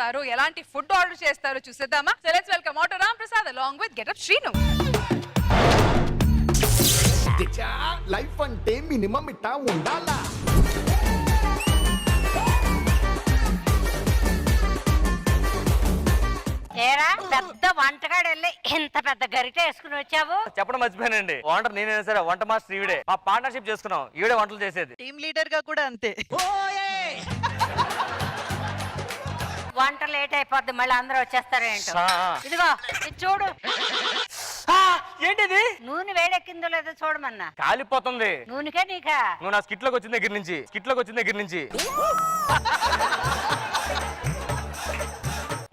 చేస్తారు, ఎలాంటి food order చేస్తారో చూసేద్దామా? So let's welcome auto Ram Prasad along with getup Srinu. Life అంటే మినిమం ఇట్టా ఉండాలా? ఏరా పెద్ద వంటగాడు వెళ్ళి ఇంత పెద్ద గరిట వేసుకుని వచ్చావు? చెప్పడం మర్చిపోయానండి. వంట నేనైనా సరే వంట మాస్టర్ ఈవిడే. మా పార్ట్నర్షిప్ చేసుకున్నాం. ఈవిడే వంటలు చేసేది. టీమ్ లీడర్ గా కూడా అంతే. వంట లేట్ అయిపోద్ది, మళ్ళీ అందరూ వచ్చేస్తారేంటో. ఇదిగో ఇది చూడు, ఏంటిది? నూనె వేడెక్కిందో లేదో చూడమన్నా. కాలిపోతుంది. నూనెకే నీకా? నువ్వు నా స్కిట్ లోకి వచ్చిన దగ్గర నుంచి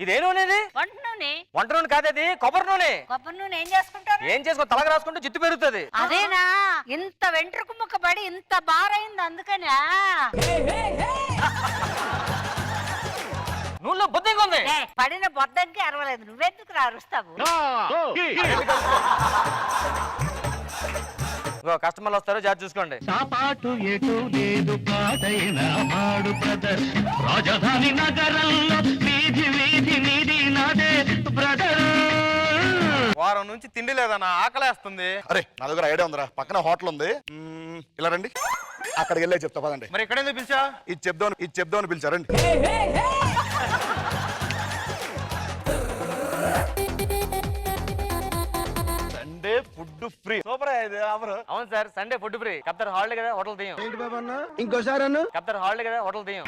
ఇదే నూనె? వంట నూనె. వంట నూనె కాదది, కొబ్బరి నూనె. కొబ్బరి నూనె ఏం చేసుకుంటారు? ఏం చేసుకో, తలగా రాసుకుంటే జిత్తు పెరుగుతుంది. అదేనా? ఇంత వెంట్రుకు ముక్క పడి ఇంత బారైంది అందుకనే. నూనెలో బొద్దింగా ఉంది. పడిన బొద్దంకి అరవలేదు, నువ్వెందుకు అరుస్తావు? కస్టమర్లు వస్తారు, జాగ్రత్త చూసుకోండి. సాపాటు ఎటు లేదు పాటైన మాడు బ్రదర్, రాజధాని నగరంలో వీధి వీధి నీది నాదే బ్రదర్. వారం నుంచి తిండి లేదన్నా, ఆకలేస్తుంది. అరే నా దగ్గర ఐడియా ఉందిరా, పక్కన హోటల్ ఉంది. ఇలా రండి, అక్కడికి వెళ్ళే చెప్తా పదండి. మరి ఎక్కడేందుకు పిలిచా? ఇది చెప్దామని పిలిచారండి. Sunday food free. సూపర్ ఇది ఆఫర్. అవును సార్, సండే ఫుడ్ ఫ్రీ. కప్తారు హాలిడే కదా, హోటల్ తీయం. ఏంటి బాబా అన్న? ఇంకోసారి అన్న. కప్తారు హాలిడే కదా, హోటల్ తీయం.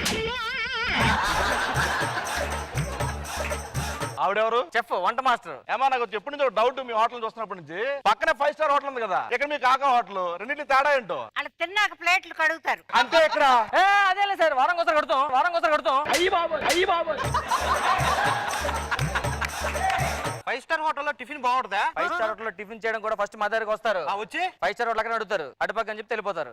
ఆవిడెవరు? చెఫ్, వంట మాస్టర్. ఏమా నాకు ఎప్పటి నుంచో డౌట్, మీ హోటల్ చూస్తున్నప్పటి నుంచి. పక్కనే 5 స్టార్ హోటల్ ఉంది కదా, ఇక్కడ మీ కాకా హోటల్, రెండింటి తేడా ఏంటో? అలా తిన్నాక ప్లేట్లు కడుగుతారు అంతే. ఇక్కడ అదేలే సార్, వారం కోసం కడతాం. అయ్యి బాబు 5 స్టార్ హోటల్లో టిఫిన్ బాగుంటుందా? 5 స్టార్ హోటల్ లో టిఫిన్ చేయడం కూడా ఫస్ట్ మా దగ్గరికి వస్తారు. వచ్చి 5 స్టార్ హోటల్ అక్కడ అడుగుతారు, అటుపక్క అని చెప్తే వెళ్ళిపోతారు.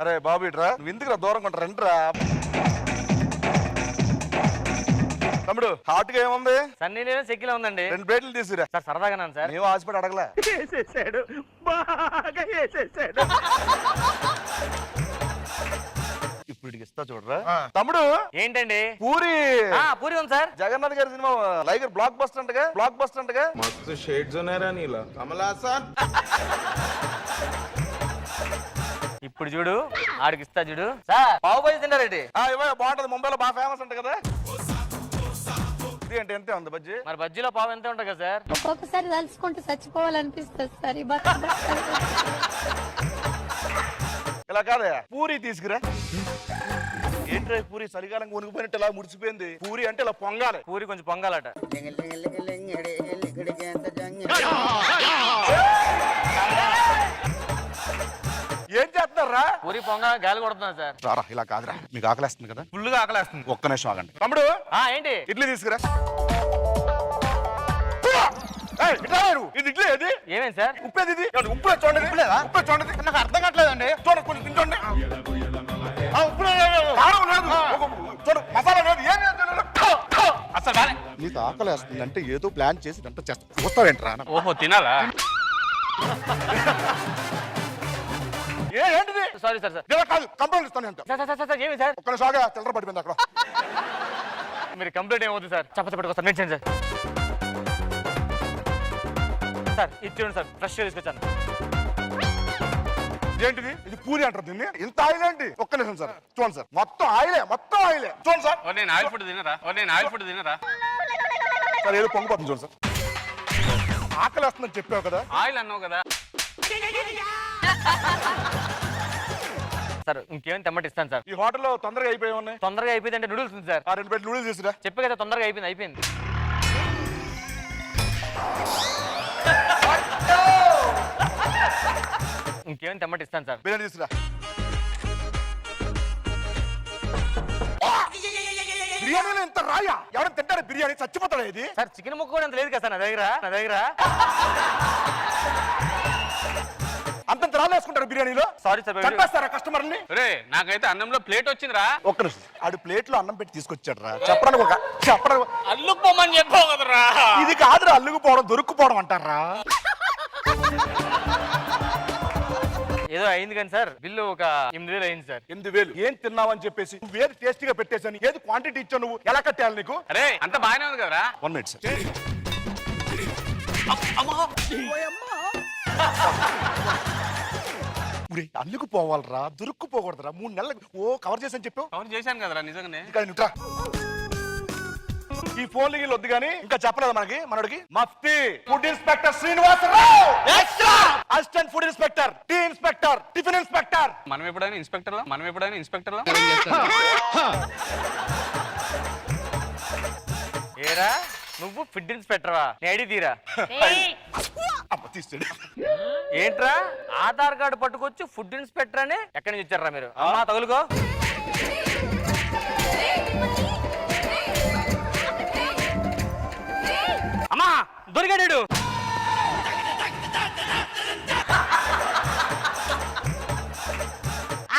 అరే బాబు ఇట్రా, నువ్వు ఎందుకు దూరం కొంటారు రండిరా. తమ్ముడు హాట్ గా ఏముంది? సన్నీ నేను చెక్కిలో ఉందండి. 2 ప్లేట్లు తీసుకురా. సార్ సరదాగా సార్. మేము హాస్పిటల్ అడగలే. వేసేసాడు, బాగా వేసేసాడు. ఇప్పుడు ఇడికి ఇస్తా చూడరా. తమ్ముడు ఏంటండి? పూరి. పూరి ఉంది సార్. జగన్నాథ్ గారి సినిమా లైగర్ బ్లాక్ బస్టర్ అంటగా. మస్తు షేడ్స్ ఉన్నారా నీలో, కమల్ హాసన్. ఇప్పుడు చూడు, ఆడికి ఇస్తా చూడు. సార్ పావు బజ్జీ తింటారేంటి? బాగుంటది, ముంబైలో బాగా ఫేమస్ అంట కదా. ఇది అంటే ఎంతే ఉంది బజ్జీ? మరి బజ్జీలో పావు ఎంత ఉంటుంది కదా సార్? ఒక్కొక్కసారి తలుచుకుంటూ చచ్చిపోవాలనిపిస్తుంది సార్. ఇలా కాదా, పూరి తీసుకురా. ఏంట్రా పూరి చలికాలం కొనుక్కుపోయినట్టు ఇలా ముడిచిపోయింది. పూరి అంటే ఇలా పొంగాలి. పూరి కొంచెం పొంగాలట. ఏం చేస్తున్నారా? పూరి పొంగ గాలి కొడుతున్నా సార్. రారా, ఇలా కాదురా, మీకు ఆకలేస్తుంది కదా. ఫుల్గా ఆకలేస్తుంది. ఒక్క నిమిషం ఆగండి. తమ్ముడు ఏంటి? ఇడ్లీ తీసుకురా. ఇది ఇడ్లీ ఏది? ఏమేం సార్? ఉప్పేది ఇది. ఉప్పు చూడండి. ఉప్పు చూడండి. నాకు అర్థం కావట్లేదండి. చూడండి, కొంచెం తింటండి. ఉప్పు కారం లేదు, చూడు మసాలా లేదు, ఏం లేదు. అసలు నీకు ఆకలేస్తుంది అంటే ఏదో ప్లాన్ చేసి అంతా చేస్తా. వస్తావేంట్రా? ఓహో, తినాలా? ఏంటిది? Sorry sir. కాదు, కంప్లైంట్ ఇస్తాను అంత. సార్ ఏమి సార్? ఒక్క నిమిషం చిల్లర పడిపోయింది అక్కడ. మీరు కంప్లైంట్ ఏమవుతుంది సార్? చెప్పకొస్తారు మెన్షన్ సార్. సార్ ఇది చూడండి సార్, ఫ్రెష్ తీసుకొచ్చాను. ఏంటిది? ఇది పూరి అంటారు దీన్ని. ఇంత ఆయిల్ ఏంటి? ఒక్క నిమిషం సార్, చూడండి సార్, మొత్తం ఆయిలే చూడండి సార్. నేను ఆయిల్ ఫుడ్ తినరా? సార్ ఏదో పొంగిపోతుంది చూడండి సార్. ఆకలి వస్తుందని చెప్పావు కదా. ఆయిల్ అన్నావు కదా. సార్ ఇంకేమైనా తెమ్మటి ఇస్తాను సార్. ఈ హోటల్లో తొందరగా అయిపోయి ఉన్నాయి. తొందరగా అయిపోయింది అంటే నూడిల్స్ ఉంది సార్. 2 ప్లేట్లు నూడిల్స్ తీసుకురా. చెప్పే కదా తొందరగా అయిపోయింది. ఇంకేమైనా తెమ్మటి ఇస్తాను సార్. బిర్యానీ తీసుకురా. బిర్యానీలో ఇంత రాయా? ఎవరైనా తింటారా బిర్యానీ? చచ్చిపోతాడా ఇది? సార్ చికెన్ ముక్క కూడా అంత లేదు కదా సార్ నా దగ్గర. అంతంత రాళ్ళు వేసుకుంటారు బిర్యానీలో. Sorry sir. చంపేస్తారా కస్టమర్ని? నాకైతే అన్నంలో ప్లేట్ వచ్చిందిరా. ఒక్క నిమిషం, ఆడు ప్లేట్ లో అన్నం పెట్టి తీసుకొచ్చాడు రా. చెప్పడానికి అల్లుకోమని చెప్పావు కదరా. ఇది కాదురా, అల్లుకుపోవడం దొరుకుపోవడం అంటారా. ఏదో అయింది కానీ సార్ బిల్లు ఒక 8,000 అయింది సార్. 8,000 ఏం తిన్నావని చెప్పేసి నువ్వేది టేస్టీగా పెట్టేసని ఏది క్వాంటిటీ ఇచ్చావు నువ్వు ఎలా కట్టాలి నీకు? అరే అంత బాగానే ఉంది కదరా. 1 minute సార్. అందుకు పోవాలరా, దొరుక్కుపోకూడదురా. 3 నెలలకు కవర్ చేసని చెప్పావు. అవును చేశాను కదరా నిజంగానే. ఇంకా నువ్వురా. ఈ ఫోన్లు గీళ్ళు వద్దు కానీ ఇంకా చెప్పలేదు మనోడికి మఫ్తీ food inspector Srinivasarao, assistant food inspector, tea inspector, tiffin inspector. మనం ఎప్పుడైనా ఇన్స్పెక్టర్ ఏరా నువ్వు ఫుడ్ ఇన్స్పెక్టర్వా? నీ ఐడి తీరా. ఏయ్, అమ్మ తీస్తాడు. ఏంట్రా ఆధార్ కార్డు పట్టుకొచ్చి ఫుడ్ ఇన్స్పెక్టర్ అని ఎక్కడి నుంచి వచ్చారా మీరు? అమ్మా తగులుకో. అమ్మా దొరికాడు.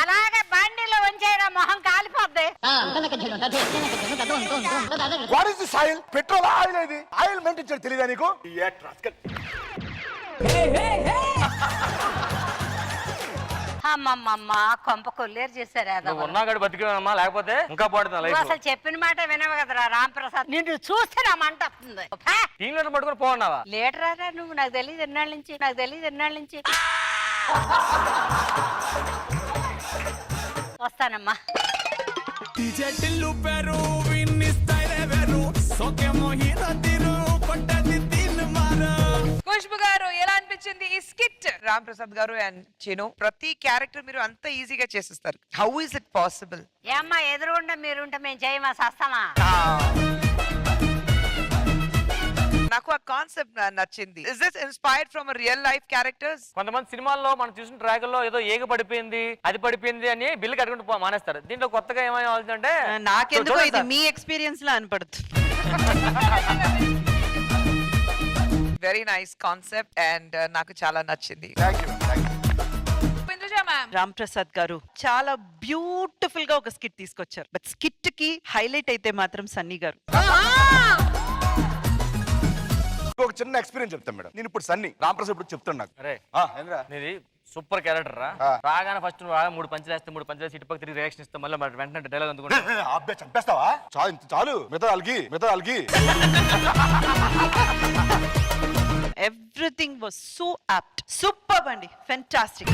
అలాగే బండిలో ఉంచేరా, మొహం కాలిపోద్ది. What is this oil? Petrol oil ఇది. ఆయిల్ మెయింటైన్ తెలియదా నీకు? అమ్మమ్మమ్మ కొంప కొల్లేరు చేశారు. నువ్వు ఉన్నాగాడు బతికేవమ్మా, లేకపోతే ఇంకా బాగుంటుంది నువ్వు లైఫ్. అసలు చెప్పిన మాట వినవు కదరా రాంప్రసాద్. నిన్ను చూస్తే నా మంట వస్తుంది. టీం లీడర్ పట్టుకుని పోన్నావా? లీటరా నువ్వు? నాకు తెలియదు ఎన్నాళ్ళ నుంచి. వస్తానమ్మా. ఖుష్బు గారు ఎలా అనిపించింది ఈ స్కిట్? రామ్ ప్రసాద్ గారు అండ్ చిను, ప్రతి క్యారెక్టర్ మీరు అంత ఈజీగా చేసేస్తారు. How is it possible? ఏమ్మా ఎదురుగుండా మీరుంటే మేము చేయమా సస్తామా? నాకు ఆ కాన్సెప్ట్ నచ్చింది. Is this inspired from real life characters? కొంతమంది సినిమాల్లో మనం చూసిన ట్రాకుల్లో ఏదో ఏగ పడిపోయింది అది పడిపోయింది అని బిల్లు కట్టుకుంటూ మానేస్తారు. దీంట్లో కొత్తగా ఏమైనా అవుతుందంటే నాకెందుకో ఇది మీ ఎక్స్పీరియన్స్ లా అనిపడుతుంది. వెరీ నైస్ కాన్సెప్ట్ అండ్ నాకు చాలా నచ్చింది. ఇంద్రజ మ్యామ్, రామ్ ప్రసాద్ గారు చాలా బ్యూటిఫుల్ గా ఒక స్కిట్ తీసుకొచ్చారు. బట్ స్కిట్ కి హైలైట్ అయితే మాత్రం సన్నీ గారు. ఒక చిన్న ఎక్స్పీరియన్స్ చెప్తాను మేడం. నేను ఇప్పుడు సన్నీ రాంప్రసాద్ ఇప్పుడు చెప్తాను నాకు. అరే ఏంద్రా? నీది సూపర్ క్యారెక్టర్ రా. రాగానే ఫస్ట్ నువ్వు రాగా 3 పంచులు వేస్తే 3 పంచులు వేసి ఇటు పక్క 3 రియాక్షన్ ఇస్తాం. మళ్ళీ వెంటనే డైలాగ్ అందుకుంటా. అబ్బే చంపేస్తావా? చాలు మిగతా అల్గి. Everything was so apt. Super అండి, ఫెంటాస్టిక్.